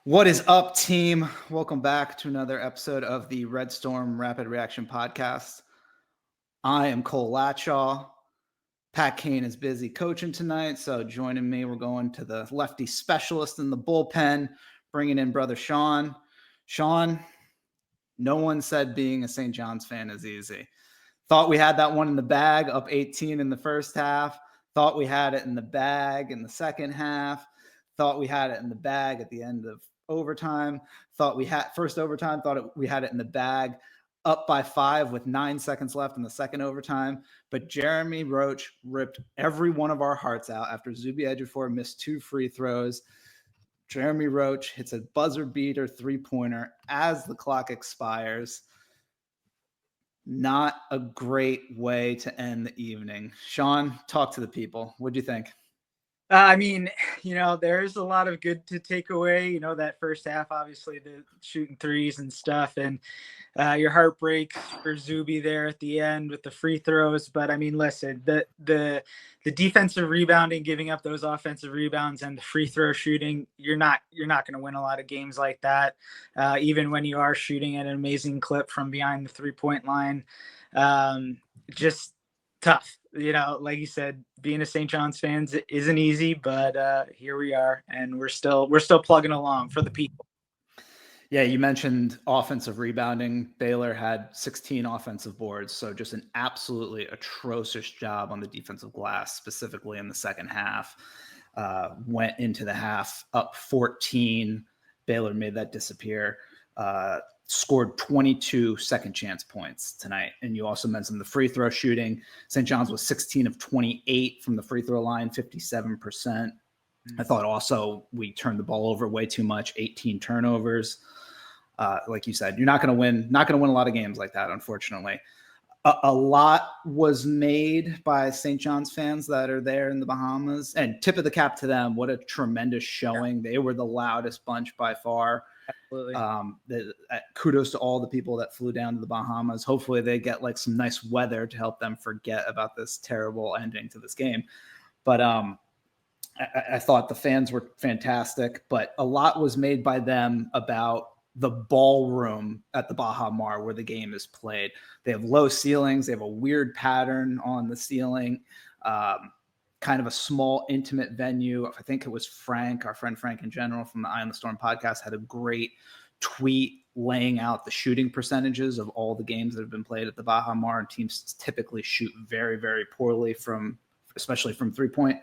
What is up, team? Welcome back to another episode of the Red Storm Rapid Reaction Podcast. I am Cole Latshaw. Pat Kane is busy coaching tonight, so joining me, we're going to the lefty specialist in the bullpen, bringing in brother Sean. Sean, no one said being a St. John's fan is easy. Thought we had that one in the bag, up 18 in the first half. Thought we had it in the bag in the second half. Thought we had it in the bag at the end of overtime. Thought we had first overtime. We had it in the bag, up by 5 with 9 seconds left in the second overtime. But Jeremy Roach ripped every one of our hearts out after Zuby Ejiofor missed 2 free throws. Jeremy Roach hits a buzzer beater 3-pointer as the clock expires. Not a great way to end the evening. Sean, talk to the people. What do you think? There's a lot of good to take away. That first half, obviously, the shooting threes and stuff, and your heart breaks for Zuby there at the end with the free throws. But listen, the defensive rebounding, giving up those offensive rebounds, and the free throw shooting, you're not going to win a lot of games like that, even when you are shooting at an amazing clip from behind the 3-point line. Just tough. Like you said, being a St. John's fans isn't easy, but here we are, and we're still plugging along for the people. Yeah, you mentioned offensive rebounding. Baylor had 16 offensive boards, so just an absolutely atrocious job on the defensive glass, specifically in the second half. Went into the half up 14. Baylor made that disappear. Scored 22 second chance points tonight. And you also mentioned the free throw shooting. St. John's was 16 of 28 from the free throw line, 57%. I thought also we turned the ball over way too much, 18 turnovers. Like you said, you're not going to win a lot of games like that, unfortunately. A lot was made by St. John's fans that are there in the Bahamas, and tip of the cap to them. What a tremendous showing. Yeah. They were the loudest bunch by far. Absolutely. Kudos to all the people that flew down to the Bahamas. Hopefully they get like some nice weather to help them forget about this terrible ending to this game. But I thought the fans were fantastic, but a lot was made by them about the ballroom at the Baha Mar where the game is played. They have low ceilings. They have a weird pattern on the ceiling. Kind of a small, intimate venue. I think it was Frank, our friend Frank in general from the Eye on the Storm podcast, had a great tweet laying out the shooting percentages of all the games that have been played at the Baha Mar, and teams typically shoot very, very poorly especially from 3-point.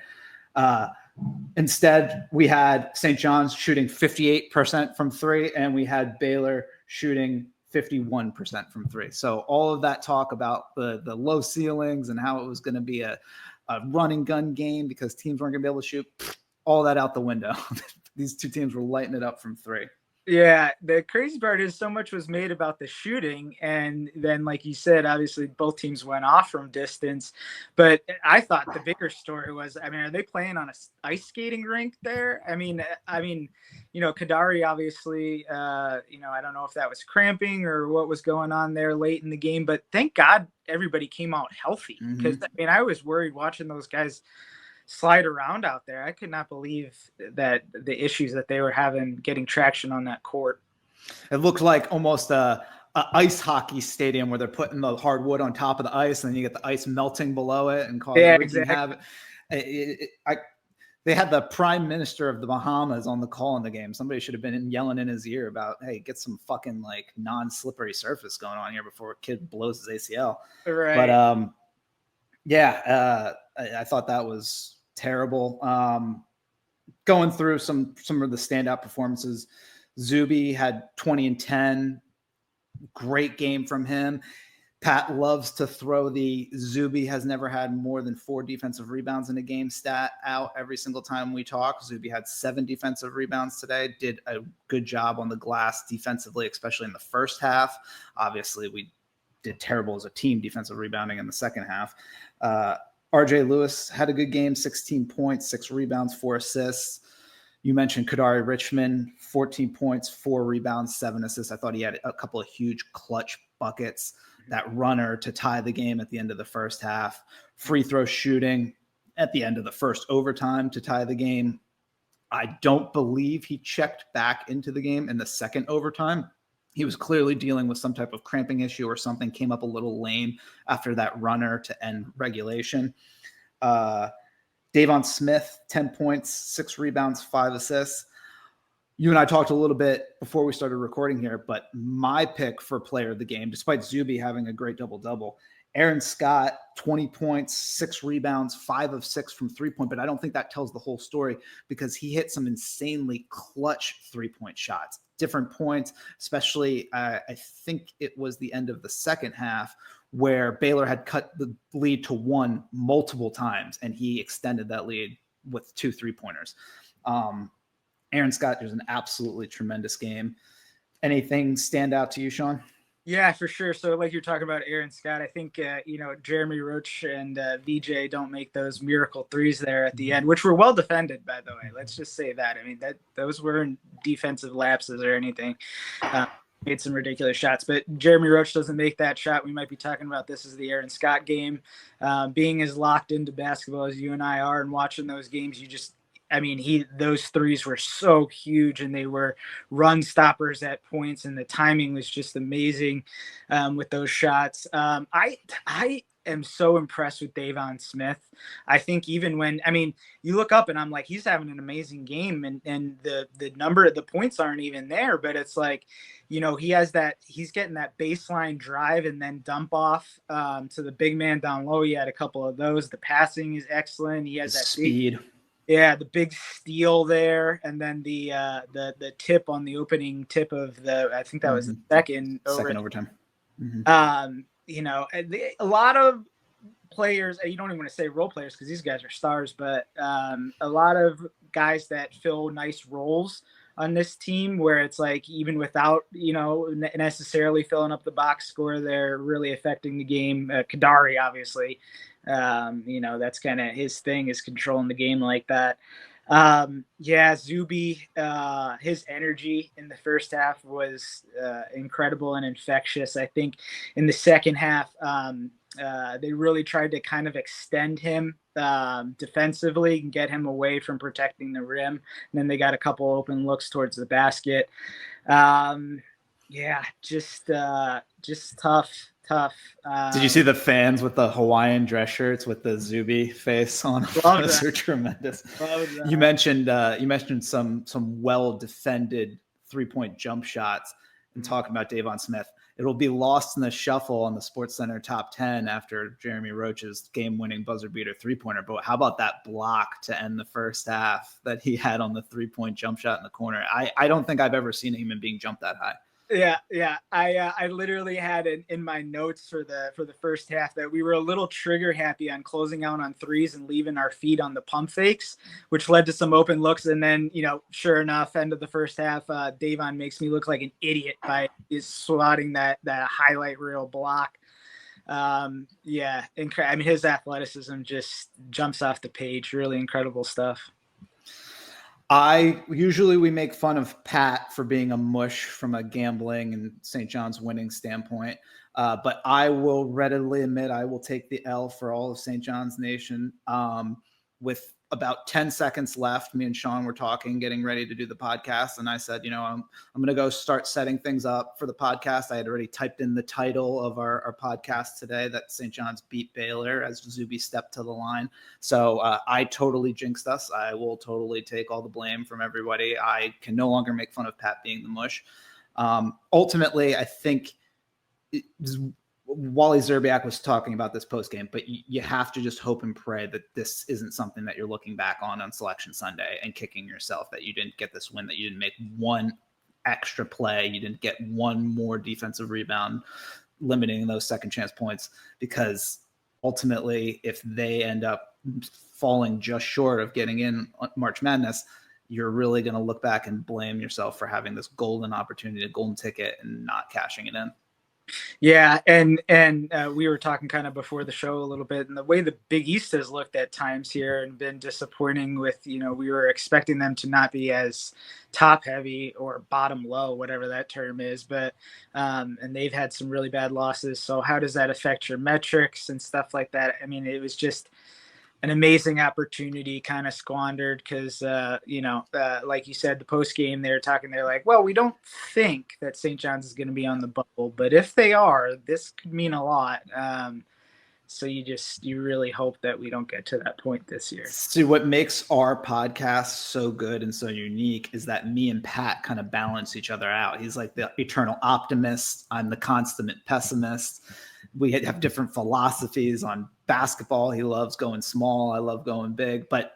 Instead, we had St. John's shooting 58% from 3, and we had Baylor shooting 51% from 3. So all of that talk about the low ceilings and how it was going to be a run and gun game because teams weren't going to be able to shoot, all that out the window. These two teams were lighting it up from 3. Yeah, the crazy part is so much was made about the shooting, and then, like you said, obviously both teams went off from distance. But I thought the bigger story was, are they playing on a ice skating rink there? Kadari obviously, I don't know if that was cramping or what was going on there late in the game, but thank God everybody came out healthy, because I was worried watching those guys slide around out there. I could not believe that the issues that they were having getting traction on that court. It looked like almost a ice hockey stadium where they're putting the hardwood on top of the ice, and then you get the ice melting below it and causing wreaking havoc. They had the prime minister of the Bahamas on the call in the game. Somebody should have been yelling in his ear about, hey, get some fucking like non-slippery surface going on here before a kid blows his ACL. Right. But I thought that was terrible. Going through some of the standout performances, Zuby had 20 and 10. Great game from him. Pat loves to throw the Zuby has never had more than 4 defensive rebounds in a game stat out every single time we talk. Zuby had 7 defensive rebounds today, did a good job on the glass defensively, especially in the first half. Obviously, we did terrible as a team defensive rebounding in the second half. RJ Lewis had a good game, 16 points, 6 rebounds, 4 assists. You mentioned Kadari Richmond, 14 points, 4 rebounds, 7 assists. I thought he had a couple of huge clutch buckets, that runner to tie the game at the end of the first half. Free throw shooting at the end of the first overtime to tie the game. I don't believe he checked back into the game in the second overtime. He was clearly dealing with some type of cramping issue or something, came up a little lame after that runner to end regulation. Davon Smith, 10 points, 6 rebounds, 5 assists. You and I talked a little bit before we started recording here, but my pick for player of the game, despite Zuby having a great double-double, Aaron Scott, 20 points, 6 rebounds, 5 of 6 from three-point, but I don't think that tells the whole story because he hit some insanely clutch three-point shots, different points, especially I think it was the end of the second half where Baylor had cut the lead to 1 multiple times, and he extended that lead with 2 3-pointers. Aaron Scott was an absolutely tremendous game. Anything stand out to you, Sean? Yeah, for sure. So like you're talking about Aaron Scott, I think, Jeremy Roach and VJ don't make those miracle threes there at the end, which were well defended, by the way. Let's just say that. I mean, those weren't defensive lapses or anything. Made some ridiculous shots, but Jeremy Roach doesn't make that shot. We might be talking about this as the Aaron Scott game. Being as locked into basketball as you and I are and watching those games, those threes were so huge and they were run stoppers at points, and the timing was just amazing with those shots. I am so impressed with Davon Smith. I think even when, you look up and I'm like, he's having an amazing game, and the number of the points aren't even there, but it's like, he's getting that baseline drive and then dump off to the big man down low. He had a couple of those. The passing is excellent. He has that speed. the big steal there, and then the tip on the opening tip of I think that was the second overtime. A lot of players, you don't even want to say role players because these guys are stars, but a lot of guys that fill nice roles on this team where it's like even without necessarily filling up the box score, they're really affecting the game. Kadari, obviously, that's kind of his thing, is controlling the game like that. Zuby, his energy in the first half was incredible and infectious. I think in the second half, they really tried to kind of extend him defensively and get him away from protecting the rim. And then they got a couple open looks towards the basket. Just tough. Did you see the fans with the Hawaiian dress shirts with the Zuby face on them? Those are tremendous. You mentioned some well defended 3-point jump shots and talking about Davon Smith. It'll be lost in the shuffle on the SportsCenter top 10 after Jeremy Roach's game-winning buzzer beater 3-pointer. But how about that block to end the first half that he had on the 3-point jump shot in the corner? I don't think I've ever seen a human being jump that high. Yeah. I literally had in my notes for the first half that we were a little trigger happy on closing out on threes and leaving our feet on the pump fakes, which led to some open looks. And then, sure enough, end of the first half, Davon makes me look like an idiot by swatting that highlight reel block. His athleticism just jumps off the page. Really incredible stuff. We make fun of Pat for being a mush from a gambling and St. John's winning standpoint. But I will readily admit I will take the L for all of St. John's Nation. With about 10 seconds left, me and Sean were talking, getting ready to do the podcast. And I said, I'm going to go start setting things up for the podcast. I had already typed in the title of our podcast today that St. John's beat Baylor as Zuby stepped to the line. So I totally jinxed us. I will totally take all the blame from everybody. I can no longer make fun of Pat being the mush. Ultimately, I think Wally Zerbiak was talking about this post game, but you have to just hope and pray that this isn't something that you're looking back on Selection Sunday and kicking yourself that you didn't get this win, that you didn't make one extra play, you didn't get one more defensive rebound, limiting those second chance points. Because ultimately, if they end up falling just short of getting in March Madness, you're really going to look back and blame yourself for having this golden opportunity, a golden ticket, and not cashing it in. Yeah, and we were talking kind of before the show a little bit, and the way the Big East has looked at times here and been disappointing with, we were expecting them to not be as top heavy or bottom low, whatever that term is, but and they've had some really bad losses. So how does that affect your metrics and stuff like that? It was just an amazing opportunity kind of squandered because, like you said, the post game they're talking, they're like, well, we don't think that St. John's is going to be on the bubble, but if they are, this could mean a lot. So you really hope that we don't get to that point this year. See, what makes our podcast so good and so unique is that me and Pat kind of balance each other out. He's like the eternal optimist. I'm the consummate pessimist. We have different philosophies on basketball. He loves going small. I love going big. But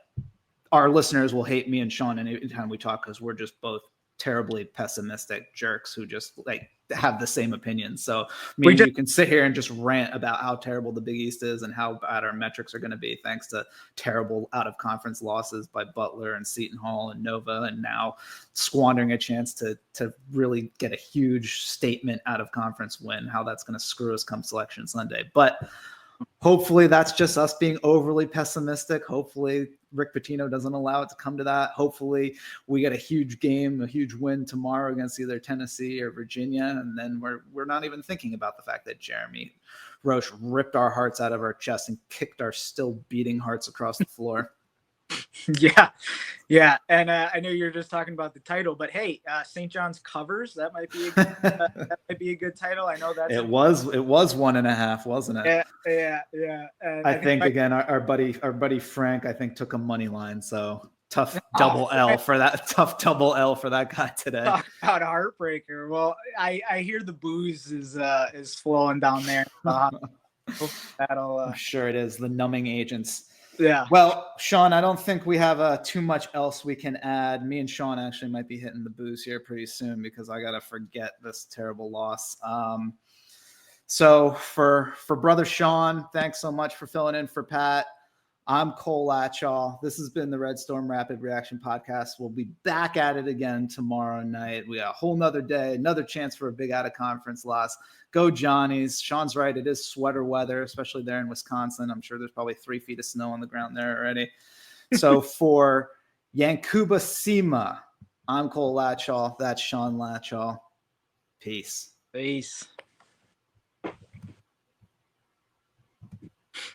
our listeners will hate me and Sean anytime we talk because we're just both terribly pessimistic jerks who just like have the same opinions. So you can sit here and just rant about how terrible the Big East is and how bad our metrics are going to be thanks to terrible out of conference losses by Butler and Seton Hall and Nova, and now squandering a chance to really get a huge statement out of conference win, how that's going to screw us come Selection Sunday. But hopefully that's just us being overly pessimistic. Hopefully Rick Pitino doesn't allow it to come to that. Hopefully we get a huge game, a huge win tomorrow against either Tennessee or Virginia. And then we're not even thinking about the fact that Jeremy Roche ripped our hearts out of our chest and kicked our still beating hearts across the floor. Yeah. And I know you're just talking about the title, but hey, St. John's covers. That might be a good title. I know that it was 1.5, wasn't it? Yeah. I think again, our buddy Frank, I think took a money line. So tough double L for that. Tough double L for that guy today. Talk about a heartbreaker. Well, I hear the booze is flowing down there. I'm sure it is. The numbing agents. Yeah. Well, Sean, I don't think we have too much else we can add. Me and Sean actually might be hitting the booze here pretty soon because I got to forget this terrible loss. So for brother Sean, thanks so much for filling in for Pat. I'm Cole Latchaw. This has been the Red Storm Rapid Reaction Podcast. We'll be back at it again tomorrow night. We got a whole nother day, another chance for a big out-of-conference loss. Go Johnnies. Sean's right. It is sweater weather, especially there in Wisconsin. I'm sure there's probably 3 feet of snow on the ground there already. So for Yankuba Sema, I'm Cole Latchaw. That's Sean Latchaw. Peace.